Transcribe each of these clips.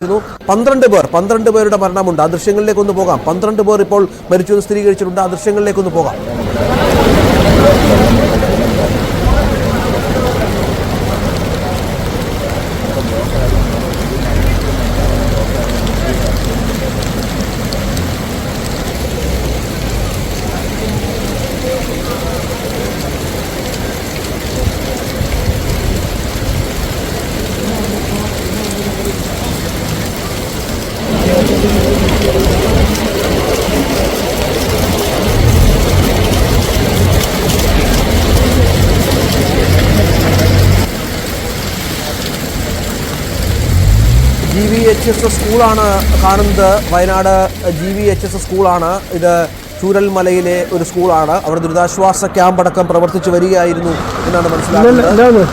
12 പേരുടെ മരണമുണ്ട്. ആ ദൃശ്യങ്ങളിലേക്കൊന്ന് പോകാം. 12 പേർ ഇപ്പോൾ മരിച്ചു സ്ഥിരീകരിച്ചിട്ടുണ്ട്. ആ ദൃശ്യങ്ങളിലേക്കൊന്ന് പോകാം. GVHS സ്കൂളാണ് കാണുന്നത്. വയനാട് GVHS സ്കൂളാണ് ഇത്. ചൂരൽമലയിലെ ഒരു സ്കൂളാണ്. അവിടെ ദുരിതാശ്വാസ ക്യാമ്പ് അടക്കം പ്രവർത്തിച്ചു വരികയായിരുന്നു എന്നാണ് മനസ്സിലാക്കുന്നത്.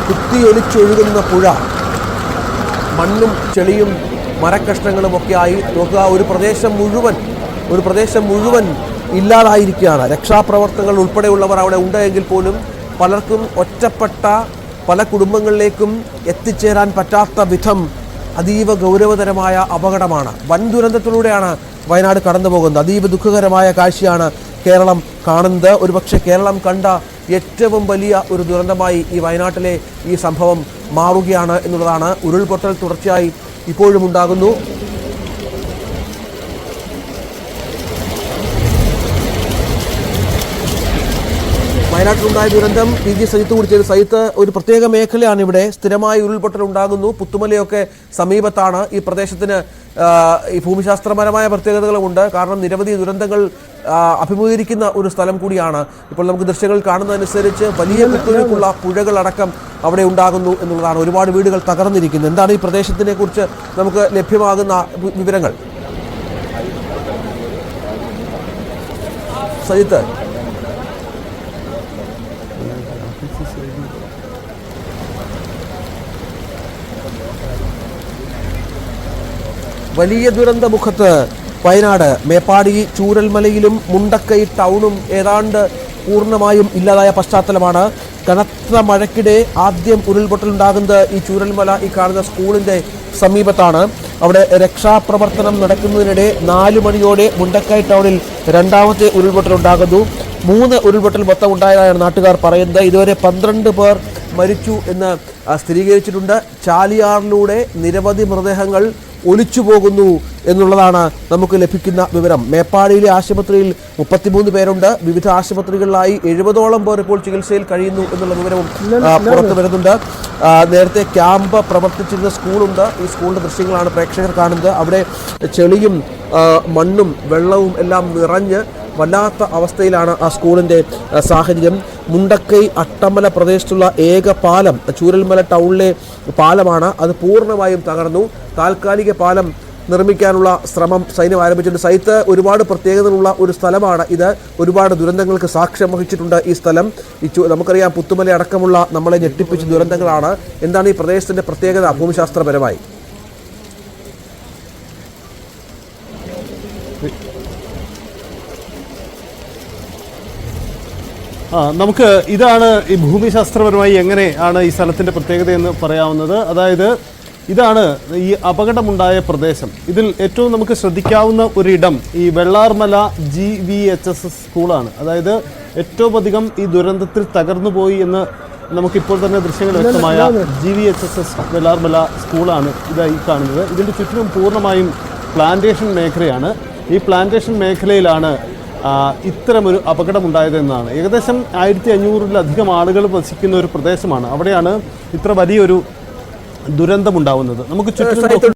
കുത്തിയൊലിച്ചൊഴുകുന്ന പുഴ, മണ്ണും ചെളിയും മരക്കഷ്ണങ്ങളും ഒക്കെയായി നോക്കുക. ഒരു പ്രദേശം മുഴുവൻ ഇല്ലാതായിരിക്കുകയാണ്. രക്ഷാപ്രവർത്തനങ്ങൾ ഉൾപ്പെടെയുള്ളവർ അവിടെ ഉണ്ടെങ്കിൽ പോലും പലർക്കും ഒറ്റപ്പെട്ട പല കുടുംബങ്ങളിലേക്കും എത്തിച്ചേരാൻ പറ്റാത്ത വിധം അതീവ ഗൗരവതരമായ അപകടമാണ്. വൻ ദുരന്തത്തിലൂടെയാണ് വയനാട് കടന്നു പോകുന്നത്. അതീവ ദുഃഖകരമായ കാഴ്ചയാണ് കേരളം കാണുന്നത്. ഒരുപക്ഷെ കേരളം കണ്ട ഏറ്റവും വലിയ ഒരു ദുരന്തമായി ഈ വയനാട്ടിലെ ഈ സംഭവം മാറുകയാണ് എന്നുള്ളതാണ്. ഉരുൾപൊട്ടൽ തുടർച്ചയായി ഇപ്പോഴും ഉണ്ടാകുന്നു. വയനാട്ടിലുണ്ടായ ദുരന്തം PG സജിത്ത് കൂടി ചെയ്ത്. സജിത്ത്, ഒരു പ്രത്യേക മേഖലയാണ് ഇവിടെ. സ്ഥിരമായി ഉരുൾപൊട്ടൽ ഉണ്ടാകുന്നു. പുത്തുമലയൊക്കെ സമീപത്താണ്. ഈ പ്രദേശത്തിന് ഈ ഭൂമിശാസ്ത്രപരമായ പ്രത്യേകതകളുമുണ്ട്. കാരണം നിരവധി ദുരന്തങ്ങൾ അഭിമുഖീകരിക്കുന്ന ഒരു സ്ഥലം കൂടിയാണ്. ഇപ്പോൾ നമുക്ക് ദൃശ്യങ്ങൾ കാണുന്നതനുസരിച്ച് വലിയ കുത്തൊഴുക്കുള്ള പുഴകളടക്കം അവിടെ ഉണ്ടാകുന്നു എന്നുള്ളതാണ്. ഒരുപാട് വീടുകൾ തകർന്നിരിക്കുന്നു. എന്താണ് ഈ പ്രദേശത്തിനെ കുറിച്ച് നമുക്ക് ലഭ്യമാകുന്ന വിവരങ്ങൾ, സജിത്ത്? വലിയ ദുരന്തമുഖത്ത് വയനാട്. മേപ്പാടി ചൂരൽമലയിലും മുണ്ടക്കൈ ടൗണും ഏതാണ്ട് പൂർണ്ണമായും ഇല്ലാതായ പശ്ചാത്തലമാണ്. കനത്ത മഴയ്ക്കിടെ ആദ്യം ഉരുൾപൊട്ടലുണ്ടാകുന്നത് ഈ ചൂരൽമല ഈ കാണുന്ന സ്കൂളിൻ്റെ സമീപത്താണ്. അവിടെ രക്ഷാപ്രവർത്തനം നടക്കുന്നതിനിടെ 4 മണിയോടെ മുണ്ടക്കൈ ടൗണിൽ രണ്ടാമത്തെ ഉരുൾപൊട്ടലുണ്ടാകുന്നു. 3 ഉരുൾപൊട്ടൽ മൊത്തം ഉണ്ടായതായാണ് നാട്ടുകാർ പറയുന്നത്. ഇതുവരെ 12 പേർ മരിച്ചു എന്ന് സ്ഥിരീകരിച്ചിട്ടുണ്ട്. ചാലിയാറിലൂടെ നിരവധി മൃതദേഹങ്ങൾ ഒലിച്ചു പോകുന്നു എന്നുള്ളതാണ് നമുക്ക് ലഭിക്കുന്ന വിവരം. മേപ്പാടിയിലെ ആശുപത്രിയിൽ 33 പേരുണ്ട്. വിവിധ ആശുപത്രികളിലായി 70ഓളം പേർ ഇപ്പോൾ ചികിത്സയിൽ കഴിയുന്നു എന്നുള്ള വിവരവും പുറത്തു വരുന്നുണ്ട്. നേരത്തെ ക്യാമ്പ് പ്രവർത്തിച്ചിരുന്ന സ്കൂളുണ്ട്. ഈ സ്കൂളിൻ്റെ ദൃശ്യങ്ങളാണ് പ്രേക്ഷകർ കാണുന്നത്. അവിടെ ചെളിയും മണ്ണും വെള്ളവും എല്ലാം നിറഞ്ഞ് വല്ലാത്ത അവസ്ഥയിലാണ് ആ സ്കൂളിൻ്റെ സാഹചര്യം. മുണ്ടക്കൈ അട്ടമല പ്രദേശത്തുള്ള ഏക പാലം ചൂരൽമല ടൗണിലെ പാലമാണ്. അത് പൂർണ്ണമായും തകർന്നു. താൽക്കാലിക പാലം നിർമ്മിക്കാനുള്ള ശ്രമം സൈന്യം ആരംഭിച്ചിട്ടുണ്ട്. സൈത്ത്, ഒരുപാട് പ്രത്യേകതകളുള്ള ഒരു സ്ഥലമാണ് ഇത്. ഒരുപാട് ദുരന്തങ്ങൾക്ക് സാക്ഷ്യം വഹിച്ചിട്ടുണ്ട് ഈ സ്ഥലം. നമുക്കറിയാം, പുത്തുമല അടക്കമുള്ള നമ്മളെ ഞെട്ടിപ്പിച്ച ദുരന്തങ്ങളാണ്. എന്താണ് ഈ പ്രദേശത്തിൻ്റെ പ്രത്യേകത ഭൂമിശാസ്ത്രപരമായി? നമുക്ക് ഇതാണ് ഈ ഭൂമിശാസ്ത്രപരമായി എങ്ങനെയാണ് ഈ സ്ഥലത്തിൻ്റെ പ്രത്യേകത എന്ന് പറയാവുന്നത്. അതായത് ഇതാണ് ഈ അപകടമുണ്ടായ പ്രദേശം. ഇതിൽ ഏറ്റവും നമുക്ക് ശ്രദ്ധിക്കാവുന്ന ഒരിടം ഈ വെള്ളാർമല GVHS സ്കൂളാണ്. അതായത് ഏറ്റവും അധികം ഈ ദുരന്തത്തിൽ തകർന്നുപോയി എന്ന് നമുക്കിപ്പോൾ തന്നെ ദൃശ്യങ്ങൾ വ്യക്തമായ GVHS വെള്ളാർമല സ്കൂളാണ് ഇതായി കാണുന്നത്. ഇതിൻ്റെ ചുറ്റിനും പൂർണ്ണമായും പ്ലാന്റേഷൻ മേഖലയാണ്. ഈ പ്ലാന്റേഷൻ മേഖലയിലാണ് ഇത്തരമൊരു അപകടമുണ്ടായതെന്നാണ്. ഏകദേശം 1500-ലധികം ആളുകൾ വസിക്കുന്ന ഒരു പ്രദേശമാണ്. അവിടെയാണ് ഇത്ര വലിയൊരു ദുരന്തമുണ്ടാവുന്നത്. നമുക്ക് ചുറ്റും